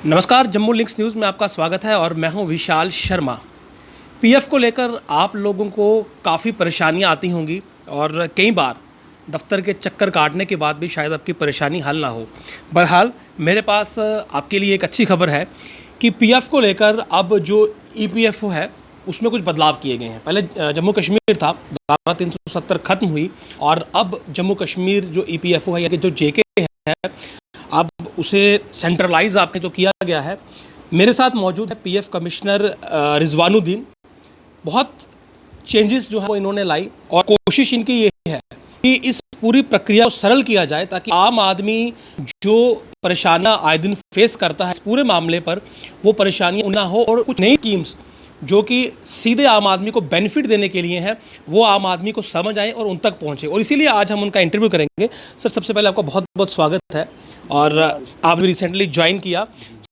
नमस्कार, Jammu links news में आपका स्वागत है और मैं हूं विशाल शर्मा। पीएफ को लेकर आप लोगों को काफ़ी परेशानियां आती होंगी और कई बार दफ्तर के चक्कर काटने के बाद भी शायद आपकी परेशानी हल ना हो। बहरहाल मेरे पास आपके लिए एक अच्छी खबर है कि पीएफ को लेकर अब जो ईपीएफओ है उसमें कुछ बदलाव किए गए हैं। पहले जम्मू कश्मीर था, धारा 370 खत्म हुई और अब जम्मू कश्मीर जो ईपीएफओ है या जो जेके है अब उसे सेंट्रलाइज आपने तो किया गया है। मेरे साथ मौजूद है पीएफ कमिश्नर रिजवानुद्दीन। बहुत चेंजेस जो है वो इन्होंने लाई और कोशिश इनकी ये है कि इस पूरी प्रक्रिया को सरल किया जाए ताकि आम आदमी जो परेशानियां आए दिन फेस करता है इस पूरे मामले पर वो परेशानियां ना हो और कुछ नई स्कीम्स जो कि सीधे आम आदमी को बेनिफिट देने के लिए हैं वो आम आदमी को समझ आए और उन तक पहुंचे, और इसीलिए आज हम उनका इंटरव्यू करेंगे। सर, सबसे पहले आपका बहुत बहुत स्वागत है और आपने रिसेंटली ज्वाइन किया।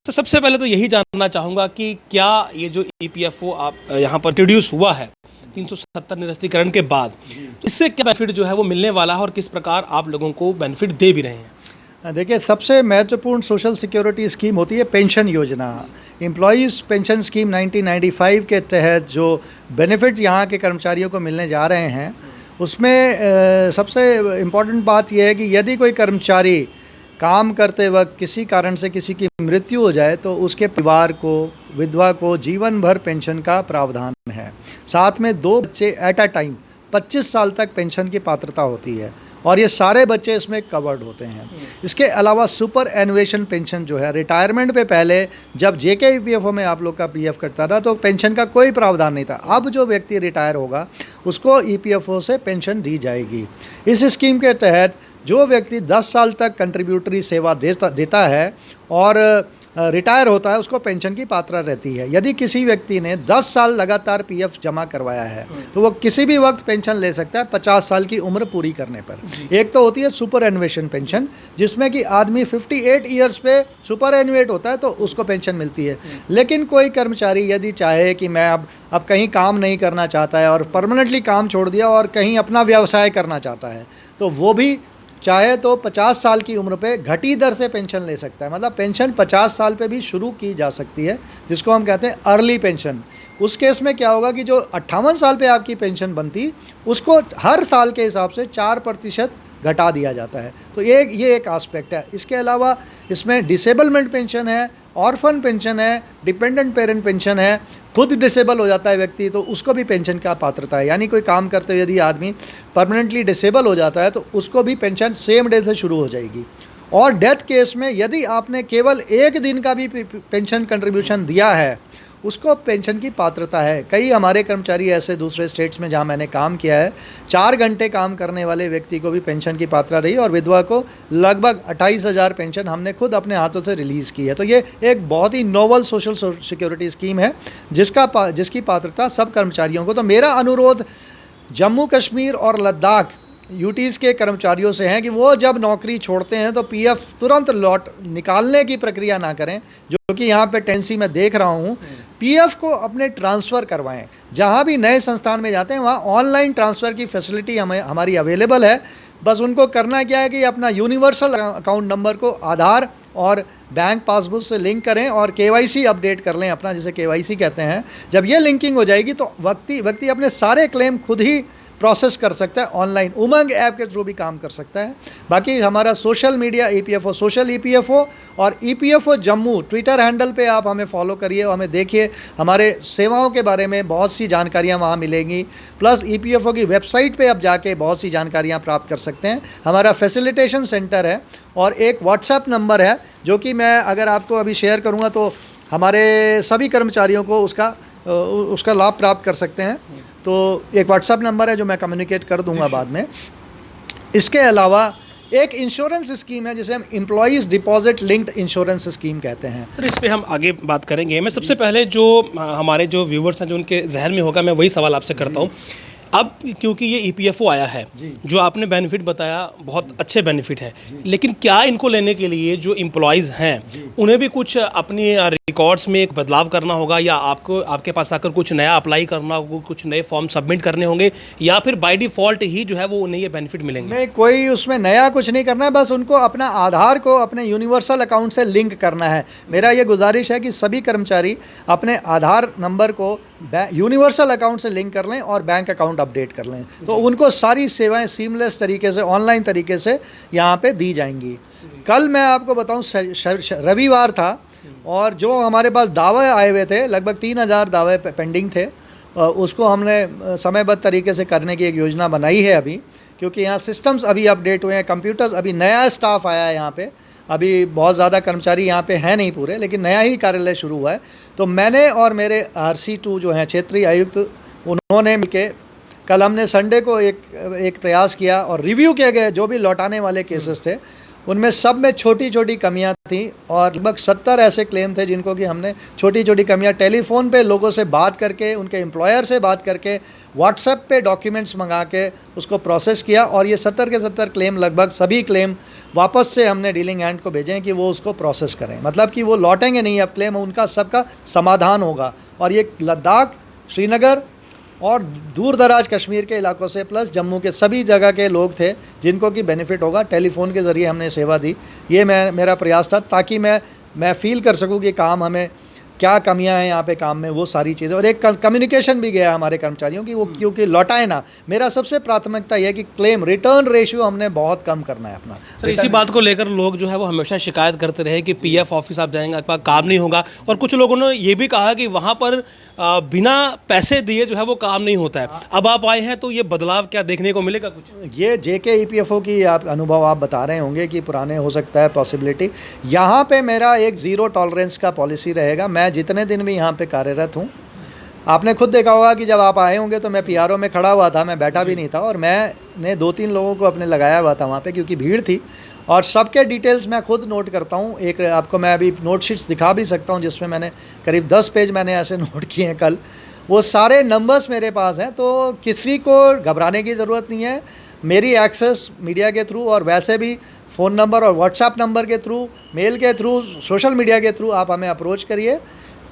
तो सबसे पहले तो यही जानना चाहूँगा कि क्या ये जो ईपीएफओ आप यहाँ पर इंट्रोड्यूस हुआ है 370 निरस्तीकरण के बाद, इससे क्या बेनिफिट जो है वो मिलने वाला है और किस प्रकार आप लोगों को बेनिफिट दे भी रहे हैं? देखिए, सबसे महत्वपूर्ण सोशल सिक्योरिटी स्कीम होती है पेंशन योजना। एम्प्लॉयज़ पेंशन स्कीम 1995 के तहत जो बेनिफिट यहाँ के कर्मचारियों को मिलने जा रहे हैं उसमें सबसे इम्पॉर्टेंट बात यह है कि यदि कोई कर्मचारी काम करते वक्त किसी कारण से किसी की मृत्यु हो जाए तो उसके परिवार को, विधवा को जीवन भर पेंशन का प्रावधान है। साथ में 2 बच्चे एट अ टाइम 25 साल तक पेंशन की पात्रता होती है और ये सारे बच्चे इसमें कवर्ड होते हैं। इसके अलावा सुपर एनुएशन पेंशन जो है, रिटायरमेंट पे पहले जब जेके ईपीएफओ में आप लोग का पीएफ कटता था तो पेंशन का कोई प्रावधान नहीं था। अब जो व्यक्ति रिटायर होगा उसको ईपीएफओ से पेंशन दी जाएगी। इस स्कीम के तहत जो व्यक्ति 10 साल तक कंट्रीब्यूटरी सेवा देता है और रिटायर होता है उसको पेंशन की पात्रता रहती है। यदि किसी व्यक्ति ने 10 साल लगातार पीएफ जमा करवाया है तो वो किसी भी वक्त पेंशन ले सकता है 50 साल की उम्र पूरी करने पर। एक तो होती है सुपर एनुएशन पेंशन जिसमें कि आदमी 58 ईयर्स पे सुपर एनुएट होता है तो उसको पेंशन मिलती है। लेकिन कोई कर्मचारी यदि चाहे कि मैं अब कहीं काम नहीं करना चाहता है और परमानेंटली काम छोड़ दिया और कहीं अपना व्यवसाय करना चाहता है तो वो भी चाहे तो 50 साल की उम्र पे घटी दर से पेंशन ले सकता है। मतलब पेंशन 50 साल पे भी शुरू की जा सकती है जिसको हम कहते हैं अर्ली पेंशन। उस केस में क्या होगा कि जो 58 साल पे आपकी पेंशन बनती उसको हर साल के हिसाब से 4% घटा दिया जाता है। तो ये एक एस्पेक्ट है। इसके अलावा इसमें डिसेबलमेंट पेंशन है, ऑर्फन पेंशन है, डिपेंडेंट पेरेंट पेंशन है। खुद डिसेबल हो जाता है व्यक्ति तो उसको भी पेंशन का पात्रता है। यानी कोई काम करते हुए यदि आदमी परमानेंटली डिसेबल हो जाता है तो उसको भी पेंशन सेम डे से शुरू हो जाएगी। और डेथ केस में यदि आपने केवल 1 दिन का भी पेंशन कंट्रीब्यूशन दिया है उसको पेंशन की पात्रता है। कई हमारे कर्मचारी ऐसे दूसरे स्टेट्स में जहां मैंने काम किया है 4 घंटे काम करने वाले व्यक्ति को भी पेंशन की पात्रता रही और विधवा को लगभग 28,000 पेंशन हमने खुद अपने हाथों से रिलीज़ की है। तो ये एक बहुत ही नोवल सोशल सिक्योरिटी स्कीम है जिसकी पात्रता सब कर्मचारियों को। तो मेरा अनुरोध जम्मू कश्मीर और लद्दाख यूटीज़ के कर्मचारियों से हैं कि वो जब नौकरी छोड़ते हैं तो पीएफ तुरंत लौट निकालने की प्रक्रिया ना करें, जो कि यहाँ पे टेंडेंसी मैं देख रहा हूँ। पीएफ को अपने ट्रांसफ़र करवाएं। जहाँ भी नए संस्थान में जाते हैं वहाँ ऑनलाइन ट्रांसफ़र की फैसिलिटी हमारी अवेलेबल है। बस उनको करना क्या है कि अपना यूनिवर्सल अकाउंट नंबर को आधार और बैंक पासबुक से लिंक करें और केवाईसी अपडेट कर लें अपना, जिसे केवाईसी कहते हैं। जब ये लिंकिंग हो जाएगी तो व्यक्ति अपने सारे क्लेम खुद ही प्रोसेस कर सकता है। ऑनलाइन उमंग ऐप के थ्रू भी काम कर सकता है। बाकी हमारा social media EPFO social EPFO और ईपीएफओ जम्मू ट्विटर हैंडल पे आप हमें फॉलो करिए, हमें देखिए। हमारे सेवाओं के बारे में बहुत सी जानकारियां वहां मिलेंगी। प्लस ईपीएफओ की वेबसाइट पे आप जाके बहुत सी जानकारियां प्राप्त कर सकते हैं। हमारा फैसिलिटेशन सेंटर है और एक व्हाट्सएप नंबर है जो कि मैं अगर आपको अभी शेयर करूँगा तो हमारे सभी कर्मचारियों को उसका लाभ प्राप्त कर सकते हैं। तो एक व्हाट्सएप नंबर है जो मैं कम्युनिकेट कर दूंगा बाद में। इसके अलावा एक इंश्योरेंस स्कीम है जिसे हम employees deposit linked insurance scheme कहते हैं। सर, इस पे हम आगे बात करेंगे। मैं सबसे पहले जो हमारे जो व्यूवर्स हैं जो उनके जहन में होगा मैं वही सवाल आपसे करता हूँ। अब क्योंकि ये ईपीएफओ आया है, जो आपने बेनिफिट बताया बहुत अच्छे बेनिफिट है, लेकिन क्या इनको लेने के लिए जो एम्प्लॉयज़ हैं उन्हें भी कुछ अपनी रिकॉर्ड्स में एक बदलाव करना होगा, या आपको आपके पास आकर कुछ नया अप्लाई करना होगा, कुछ नए फॉर्म सबमिट करने होंगे, या फिर बाय डिफ़ॉल्ट ही जो है वो उन्हें ये बेनिफिट मिलेंगे? नहीं, कोई उसमें नया कुछ नहीं करना है, बस उनको अपना आधार को अपने यूनिवर्सल अकाउंट से लिंक करना है। मेरा ये गुजारिश है कि सभी कर्मचारी अपने आधार नंबर को यूनिवर्सल अकाउंट से लिंक कर लें और बैंक अकाउंट अपडेट कर लें, तो उनको सारी सेवाएं सीमलेस तरीके से ऑनलाइन तरीके से यहाँ पे दी जाएंगी। कल मैं आपको बताऊँ, रविवार था और जो हमारे पास दावे आए हुए थे, लगभग 3000 दावे पेंडिंग थे, उसको हमने समयबद्ध तरीके से करने की एक योजना बनाई है अभी, क्योंकि यहाँ सिस्टम्स अभी अपडेट हुए हैं, कंप्यूटर्स, अभी नया स्टाफ आया है यहाँ पे, अभी बहुत ज़्यादा कर्मचारी यहाँ पे हैं नहीं पूरे, लेकिन नया ही कार्यालय शुरू हुआ है। तो मैंने और मेरे RC2 जो हैं क्षेत्रीय आयुक्त, उन्होंने मिलकर कल हमने संडे को एक प्रयास किया और रिव्यू किए गए जो भी लौटाने वाले केसेस थे, उनमें सब में छोटी छोटी कमियां थी और लगभग 70 ऐसे क्लेम थे जिनको कि हमने छोटी छोटी कमियां टेलीफोन पे लोगों से बात करके, उनके एम्प्लॉयर से बात करके, व्हाट्सएप पे डॉक्यूमेंट्स मंगा के उसको प्रोसेस किया, और ये 70 के 70 क्लेम, लगभग सभी क्लेम वापस से हमने डीलिंग हैंड को भेजे हैं कि वो उसको प्रोसेस करें, मतलब कि वो लौटेंगे नहीं, अब क्लेम उनका सबका समाधान होगा। और ये लद्दाख, श्रीनगर और दूर दराज कश्मीर के इलाकों से प्लस जम्मू के सभी जगह के लोग थे जिनको कि बेनिफिट होगा। टेलीफोन के ज़रिए हमने सेवा दी, ये मेरा प्रयास था ताकि मैं फील कर सकूं कि काम हमें क्या कमियां हैं यहाँ पे काम में, वो सारी चीज़ें। और एक कम्युनिकेशन भी गया हमारे कर्मचारियों की, वो क्योंकि लौटाए ना, मेरा सबसे प्राथमिकता यह है कि क्लेम रिटर्न रेशियो हमने बहुत कम करना है अपना। सर, इसी बात को लेकर लोग जो है वो हमेशा शिकायत करते रहे कि PF ऑफिस आप जाएंगे, आपका काम नहीं होगा, और कुछ लोगों ने ये भी कहा कि वहाँ पर बिना पैसे दिए जो है वो काम नहीं होता है। अब आप आए हैं तो ये बदलाव क्या देखने को मिलेगा कुछ? ये JK EPFO की आप अनुभव आप बता रहे होंगे कि पुराने हो सकता है पॉसिबिलिटी। यहाँ पे मेरा एक ज़ीरो टॉलरेंस का पॉलिसी रहेगा। मैं जितने दिन भी यहाँ पे कार्यरत हूँ, आपने खुद देखा होगा कि जब आप आए होंगे तो मैं PRO में खड़ा हुआ था, मैं बैठा भी नहीं था, और मैंने 2-3 लोगों को अपने लगाया हुआ था वहाँ पे क्योंकि भीड़ थी, और सबके डिटेल्स मैं खुद नोट करता हूँ। एक आपको मैं अभी नोट शीट्स दिखा भी सकता हूँ जिसमें मैंने करीब 10 पेज मैंने ऐसे नोट किए हैं कल, वो सारे नंबर्स मेरे पास हैं। तो किसी को घबराने की ज़रूरत नहीं है। मेरी एक्सेस मीडिया के थ्रू और वैसे भी फ़ोन नंबर और व्हाट्सएप नंबर के थ्रू, मेल के थ्रू, सोशल मीडिया के थ्रू आप हमें अप्रोच करिए।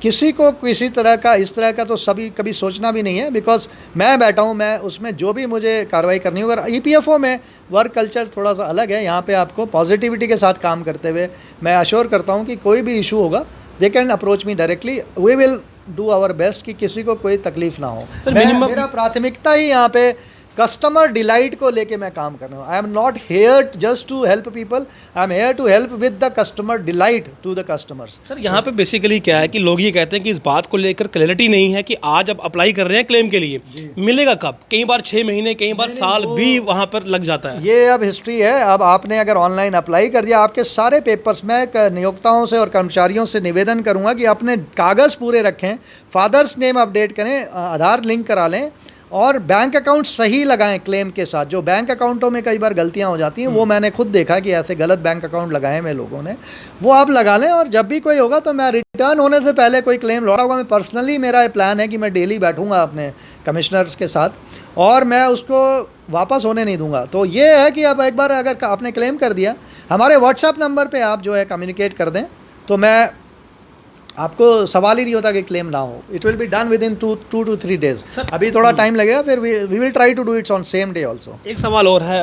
किसी को किसी तरह का इस तरह का तो कभी सोचना भी नहीं है, बिकॉज मैं बैठा हूँ, मैं उसमें जो भी मुझे कार्रवाई करनी होगी। EPFO में वर्क कल्चर थोड़ा सा अलग है, यहाँ पे आपको पॉजिटिविटी के साथ काम करते हुए मैं अश्योर करता हूँ कि कोई भी इशू होगा, they can approach me directly, we will do our best कि किसी को कोई तकलीफ ना हो। मेरा प्राथमिकता ही यहाँ पे कस्टमर डिलाइट को लेके मैं काम कर रहा हूँ। I am not here just to help people, I am here to help with the customer delight to the customers. Sir, यहाँ पे बेसिकली क्या है कि लोग ये कहते हैं कि इस बात को लेकर क्लैरिटी नहीं है कि आज आप अप्लाई कर रहे हैं क्लेम के लिए, मिलेगा कब? कई बार 6 महीने, कई बार साल भी वहाँ पर लग जाता है। ये अब हिस्ट्री है। अब आपने अगर ऑनलाइन अप्लाई कर दिया, आपके सारे पेपर्स, मैं नियोक्ताओं से और कर्मचारियों से निवेदन करूँगा कि अपने कागज़ पूरे रखें, फादर्स नेम अपडेट करें, आधार लिंक करा लें और बैंक अकाउंट सही लगाएं क्लेम के साथ। जो बैंक अकाउंटों में कई बार गलतियां हो जाती हैं, वो मैंने खुद देखा कि ऐसे गलत बैंक अकाउंट लगाए हुए लोगों ने, वो आप लगा लें। और जब भी कोई होगा तो मैं रिटर्न होने से पहले कोई क्लेम लौटा होगा, मैं पर्सनली, मेरा प्लान है कि मैं डेली बैठूंगा अपने कमिश्नर्स के साथ और मैं उसको वापस होने नहीं दूंगा। तो ये है कि अब एक बार अगर आपने क्लेम कर दिया, हमारे व्हाट्सएप नंबर पर आप जो है कम्युनिकेट कर दें, तो मैं आपको सवाल ही नहीं होता कि क्लेम ना हो। It will be done within 2 to 3 days। अभी थोड़ा टाइम लगेगा, फिर we will try to do its on same day also. एक सवाल और है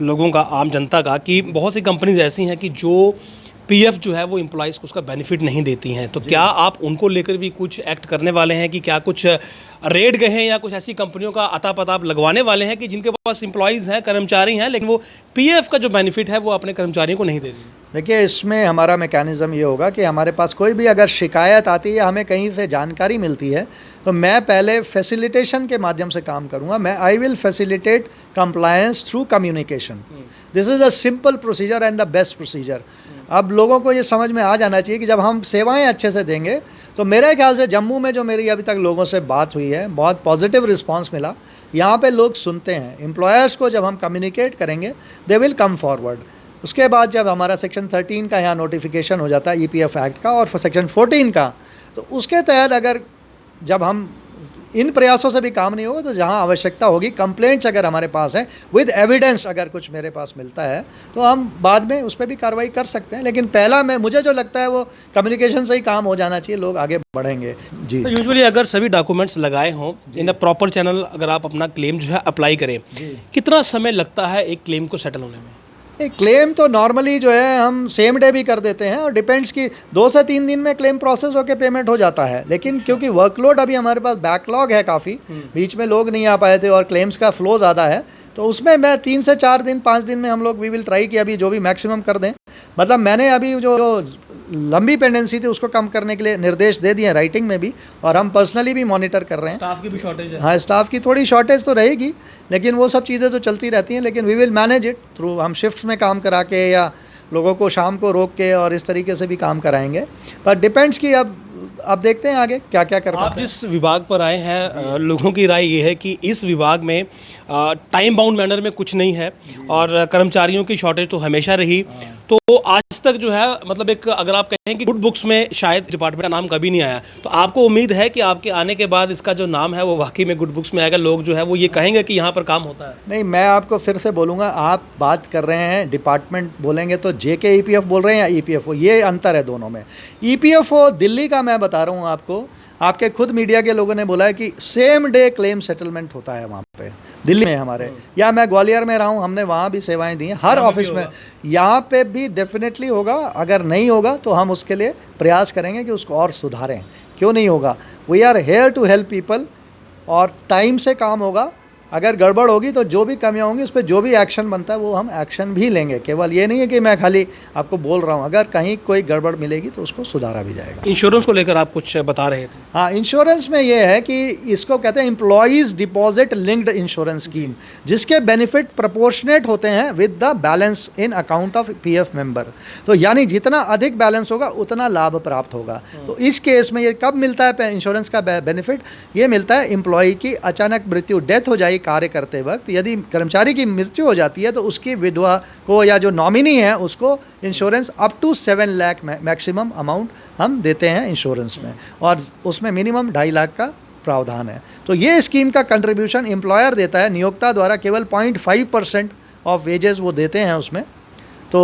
लोगों का, आम जनता का, कि बहुत सी कंपनीज ऐसी हैं कि जो PF जो है वो एम्प्लॉइज़ को उसका बेनिफिट नहीं देती हैं, तो क्या आप उनको लेकर भी कुछ एक्ट करने वाले हैं कि क्या कुछ रेड गए हैं या कुछ ऐसी कंपनियों का अता पता आप लगवाने वाले हैं कि जिनके पास एम्प्लॉइज़ हैं, कर्मचारी हैं, लेकिन वो PF का जो बेनिफिट है वो अपने कर्मचारियों को नहीं दे रही? देखिए, इसमें हमारा मैकेनिज़्म ये होगा कि हमारे पास कोई भी अगर शिकायत आती है, हमें कहीं से जानकारी मिलती है, तो मैं पहले फैसिलिटेशन के माध्यम से काम करूंगा। I will facilitate compliance through communication. This is a simple procedure and the best procedure. अब लोगों को ये समझ में आ जाना चाहिए कि जब हम सेवाएं अच्छे से देंगे, तो मेरे ख्याल से जम्मू में जो मेरी अभी तक लोगों से बात हुई है, बहुत पॉजिटिव रिस्पांस मिला। यहाँ पे लोग सुनते हैं। एम्प्लॉयर्स को जब हम कम्युनिकेट करेंगे, दे विल कम फॉरवर्ड। उसके बाद जब हमारा सेक्शन 13 का यहाँ नोटिफिकेशन हो जाता है EPF एक्ट का और सेक्शन 14 का, तो उसके तहत अगर जब हम इन प्रयासों से भी काम नहीं होगा, तो जहाँ आवश्यकता होगी, कंप्लेंट्स अगर हमारे पास है विद एविडेंस, अगर कुछ मेरे पास मिलता है तो हम बाद में उस पर भी कार्रवाई कर सकते हैं। लेकिन पहला मुझे जो लगता है वो कम्युनिकेशन से ही काम हो जाना चाहिए, लोग आगे बढ़ेंगे जी। तो यूजुअली अगर सभी डॉक्यूमेंट्स लगाए हों इन अ प्रॉपर चैनल, अगर आप अपना क्लेम जो है अप्लाई करें, कितना समय लगता है एक क्लेम को सेटल होने में? एक क्लेम तो नॉर्मली जो है हम सेम डे भी कर देते हैं, और डिपेंड्स कि 2 से 3 दिन में क्लेम प्रोसेस होकर पेमेंट हो जाता है। लेकिन क्योंकि वर्कलोड अभी हमारे पास बैकलॉग है काफ़ी, बीच में लोग नहीं आ पाए थे और क्लेम्स का फ्लो ज़्यादा है, तो उसमें मैं 3 से 4 दिन 5 दिन में हम लोग वी विल ट्राई कि अभी जो भी मैक्सिमम कर दें। मतलब मैंने अभी जो लंबी पेंडेंसी थी उसको कम करने के लिए निर्देश दे दिए राइटिंग में भी, और हम पर्सनली भी मॉनिटर कर रहे हैं। स्टाफ की भी शॉर्टेज है? हाँ, स्टाफ की थोड़ी शॉर्टेज तो रहेगी, लेकिन वो सब चीज़ें तो चलती रहती हैं, लेकिन we will manage it through, हम शिफ्ट्स में काम करा के या लोगों को शाम को रोक के और इस तरीके से भी काम कराएंगे। पर डिपेंड्स कि अब देखते हैं आगे क्या क्या कर पाते हैं। आप जिस विभाग पर आए हैं, लोगों की राय ये है कि इस विभाग में टाइम बाउंड मैनर में कुछ नहीं है और कर्मचारियों की शॉर्टेज तो हमेशा रही। तो आज तक जो है, मतलब एक अगर आप कहें कि गुड बुक्स में शायद डिपार्टमेंट का नाम कभी नहीं आया, तो आपको उम्मीद है कि आपके आने के बाद इसका जो नाम है वो वाकई में गुड बुक्स में आएगा, लोग जो है वो ये कहेंगे कि यहाँ पर काम होता है? नहीं, मैं आपको फिर से बोलूँगा, आप बात कर रहे हैं डिपार्टमेंट बोलेंगे तो JK EPF बोल रहे हैं या EPFO, ये अंतर है दोनों में। EPFO दिल्ली का मैं बता रहा हूँ आपको, आपके खुद मीडिया के लोगों ने बोला है कि सेम डे क्लेम सेटलमेंट होता है वहाँ पे दिल्ली में हमारे, या मैं ग्वालियर में रहा हूँ, हमने वहाँ भी सेवाएं दी हैं हर ऑफिस में। यहाँ पे भी डेफिनेटली होगा, अगर नहीं होगा तो हम उसके लिए प्रयास करेंगे कि उसको और सुधारें। क्यों नहीं होगा? We are here to help people, और टाइम से काम होगा। अगर गड़बड़ होगी तो जो भी कमियां होंगी उस पर जो भी एक्शन बनता है वो हम एक्शन भी लेंगे। केवल ये नहीं है कि मैं खाली आपको बोल रहा हूँ, अगर कहीं कोई गड़बड़ मिलेगी तो उसको सुधारा भी जाएगा। इंश्योरेंस को लेकर आप कुछ बता रहे थे? हाँ, इंश्योरेंस में ये है कि इसको कहते हैं employees deposit linked insurance scheme, जिसके बेनिफिट प्रोपोर्शनेट होते हैं with the balance in account of PF member. तो यानी जितना अधिक बैलेंस होगा उतना लाभ प्राप्त होगा। तो इस केस में ये कब मिलता है इंश्योरेंस का बेनिफिट? ये मिलता है एम्प्लॉय की अचानक मृत्यु, डेथ हो जाएगी कार्य करते वक्त, यदि कर्मचारी की मृत्यु हो जाती है तो उसकी विधवा को या जो नॉमिनी है उसको insurance up to 7 lakh maximum amount हम देते हैं इंश्योरेंस में, और उसमें मिनिमम 2.5 लाख का प्रावधान है। तो ये स्कीम का कंट्रीब्यूशन एम्प्लॉयर देता है, नियोक्ता द्वारा केवल 0.5% ऑफ वेजेस वो देते हैं उसमें। तो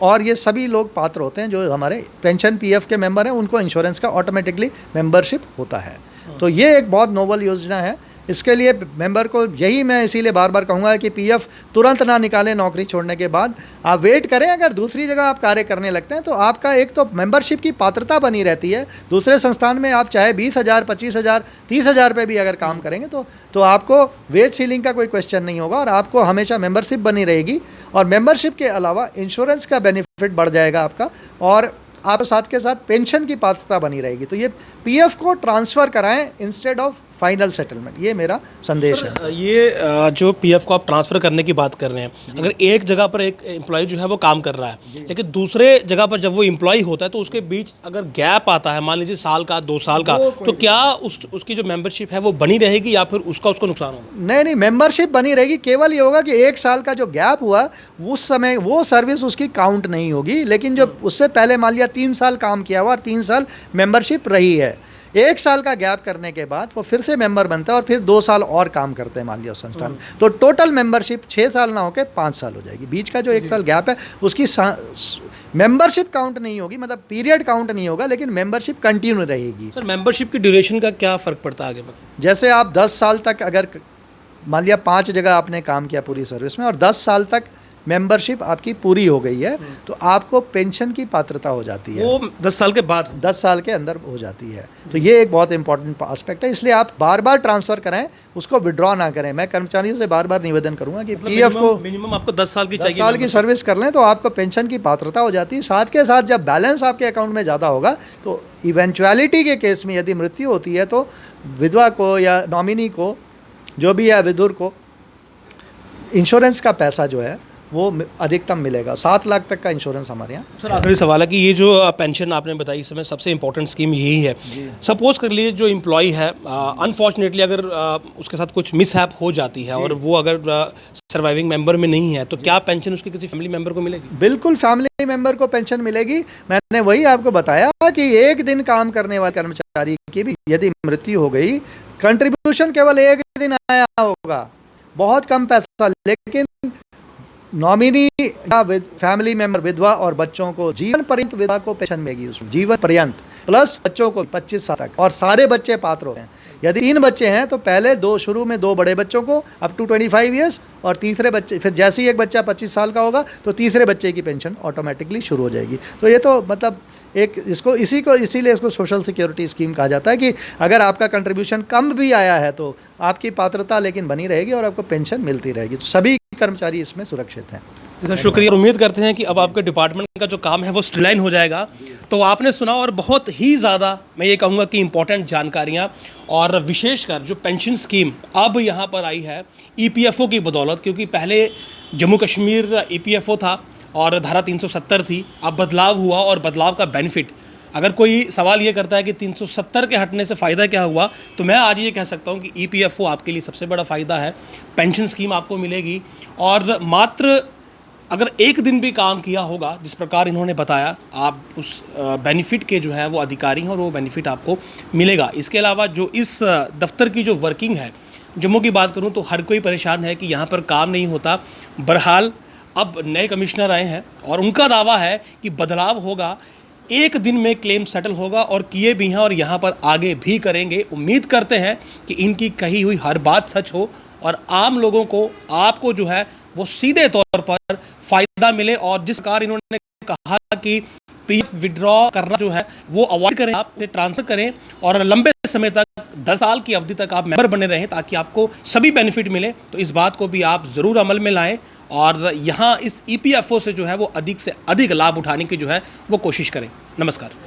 और ये सभी लोग पात्र होते हैं जो हमारे पेंशन PF के मेंबर हैं, उनको इंश्योरेंस का ऑटोमेटिकली मेंबरशिप होता है। तो ये एक बहुत नोबल योजना है। इसके लिए मेंबर को, यही मैं इसीलिए बार बार कहूँगा कि PF तुरंत ना निकालें नौकरी छोड़ने के बाद, आप वेट करें। अगर दूसरी जगह आप कार्य करने लगते हैं तो आपका एक तो मेंबरशिप की पात्रता बनी रहती है, दूसरे संस्थान में आप चाहे 20,000, 25,000, 30,000 पे भी अगर काम करेंगे तो आपको वेज सीलिंग का कोई क्वेश्चन नहीं होगा, और आपको हमेशा मेंबरशिप बनी रहेगी। और मेंबरशिप के अलावा इंश्योरेंस का बेनिफिट बढ़ जाएगा आपका, और आप साथ के साथ पेंशन की पात्रता बनी रहेगी। तो ये PF को ट्रांसफ़र कराएं इंस्टेड ऑफ फाइनल सेटलमेंट, ये मेरा संदेश है। ये जो PF को आप ट्रांसफ़र करने की बात कर रहे हैं, अगर एक जगह पर एक एम्प्लॉय जो है वो काम कर रहा है, लेकिन दूसरे जगह पर जब वो एम्प्लॉय होता है तो उसके बीच अगर गैप आता है, मान लीजिए साल का 2 साल का, तो क्या उसकी जो मेंबरशिप है वो बनी रहेगी या फिर उसको नुकसान होगा? नहीं, मेंबरशिप बनी रहेगी। केवल ये होगा कि 1 साल का जो गैप हुआ उस समय वो सर्विस उसकी काउंट नहीं होगी, लेकिन जो उससे पहले मान लिया 3 साल काम किया हुआ और 3 साल मेंबरशिप रही है, 1 साल का गैप करने के बाद वो फिर से मेंबर बनता है और फिर 2 साल और काम करते हैं मान लिया उस संस्थान में, तो टोटल मेंबरशिप 6 साल ना होकर 5 साल हो जाएगी। बीच का जो 1 साल गैप है उसकी मेंबरशिप काउंट नहीं होगी, मतलब पीरियड काउंट नहीं होगा, लेकिन मेंबरशिप कंटिन्यू रहेगी। सर, मेंबरशिप की ड्यूरेशन का क्या फ़र्क पड़ता है आगे? जैसे आप 10 साल तक अगर मान लिया 5 जगह आपने काम किया पूरी सर्विस में और 10 साल तक मेंबरशिप आपकी पूरी हो गई है, तो आपको पेंशन की पात्रता हो जाती है। वो 10 साल के बाद, 10 साल के अंदर हो जाती है। तो ये एक बहुत इंपॉर्टेंट एस्पेक्ट है, इसलिए आप बार बार ट्रांसफ़र कराएं, उसको विड्रॉ ना करें। मैं कर्मचारियों से बार बार निवेदन करूंगा कि PF को मिनिमम आपको 10 साल की चाहिए, 10 साल की सर्विस कर लें तो आपको पेंशन की पात्रता हो जाती है। साथ के साथ जब बैलेंस आपके अकाउंट में ज़्यादा होगा तो इवेंचुअलिटी के केस में यदि मृत्यु होती है तो विधवा को या नॉमिनी को, जो भी है विधुर को, इंश्योरेंस का पैसा जो है वो अधिकतम मिलेगा। 7 लाख तक का इंश्योरेंस हमारे यहाँ। सर, आखिरी सवाल है कि ये जो पेंशन आपने बताई, इस समय सबसे इंपॉर्टेंट स्कीम यही है। सपोज कर लीजिए जो एम्प्लॉय है, अनफॉर्चुनेटली अगर उसके साथ कुछ मिसहैप हो जाती है और वो अगर सर्वाइविंग मेंबर में नहीं है, तो क्या पेंशन उसके किसी फैमिली मेंबर को मिलेगी? बिल्कुल, फैमिली मेंबर को पेंशन मिलेगी। मैंने वही आपको बताया कि 1 दिन काम करने वाले कर्मचारी की भी यदि मृत्यु हो गई कंट्रीब्यूशन केवल एक दिन आया होगा, बहुत कम पैसा, लेकिन नॉमिनी या फैमिली मेंबर, विधवा और बच्चों को जीवन पर्यंत, विधवा को पेंशन मिलेगी उसमें जीवन पर्यंत, प्लस बच्चों को 25 साल तक, और सारे बच्चे पात्र होते हैं। यदि 3 बच्चे हैं तो पहले शुरू में 2 बड़े बच्चों को अप टू 25 ईयर्स, और तीसरे बच्चे, फिर जैसे ही एक बच्चा 25 साल का होगा तो तीसरे बच्चे की पेंशन ऑटोमेटिकली शुरू हो जाएगी। तो ये तो मतलब एक इसीलिए इसको सोशल सिक्योरिटी स्कीम कहा जाता है कि अगर आपका कंट्रीब्यूशन कम भी आया है तो आपकी पात्रता लेकिन बनी रहेगी और आपको पेंशन मिलती रहेगी। तो सभी कर्मचारी इसमें सुरक्षित हैं। सर शुक्रिया। उम्मीद करते हैं कि अब आपके डिपार्टमेंट का जो काम है वो स्ट्रीमलाइन हो जाएगा। तो आपने सुना, और बहुत ही ज़्यादा मैं ये कहूँगा कि इम्पोर्टेंट जानकारियाँ, और विशेषकर जो पेंशन स्कीम अब यहाँ पर आई है EPFO की बदौलत, क्योंकि पहले जम्मू कश्मीर EPFO था और धारा 370 थी। अब बदलाव हुआ, और बदलाव का बेनिफिट, अगर कोई सवाल ये करता है कि 370 के हटने से फ़ायदा क्या हुआ, तो मैं आज ये कह सकता हूँ कि EPFO आपके लिए सबसे बड़ा फ़ायदा है। पेंशन स्कीम आपको मिलेगी, और मात्र अगर एक दिन भी काम किया होगा जिस प्रकार इन्होंने बताया, आप उस बेनिफिट के जो है वो अधिकारी हैं और वो बेनिफिट आपको मिलेगा। इसके अलावा जो इस दफ्तर की जो वर्किंग है, जम्मू की बात करूं तो हर कोई परेशान है कि यहाँ पर काम नहीं होता। बहरहाल अब नए कमिश्नर आए हैं और उनका दावा है कि बदलाव होगा, एक दिन में क्लेम सेटल होगा, और किए भी हैं और यहाँ पर आगे भी करेंगे। उम्मीद करते हैं कि इनकी कही हुई हर बात सच हो और आम लोगों को, आपको जो है वो सीधे तौर पर फ़ायदा मिले। और जिस प्रकार इन्होंने कहा कि PF विड्रॉ करना जो है वो अवॉइड करें, आप इसे ट्रांसफ़र करें और लंबे समय तक 10 साल की अवधि तक आप मेंबर बने रहें ताकि आपको सभी बेनिफिट मिले, तो इस बात को भी आप ज़रूर अमल में लाएं और यहाँ इस EPFO से जो है वो अधिक से अधिक लाभ उठाने की जो है वो कोशिश करें। नमस्कार।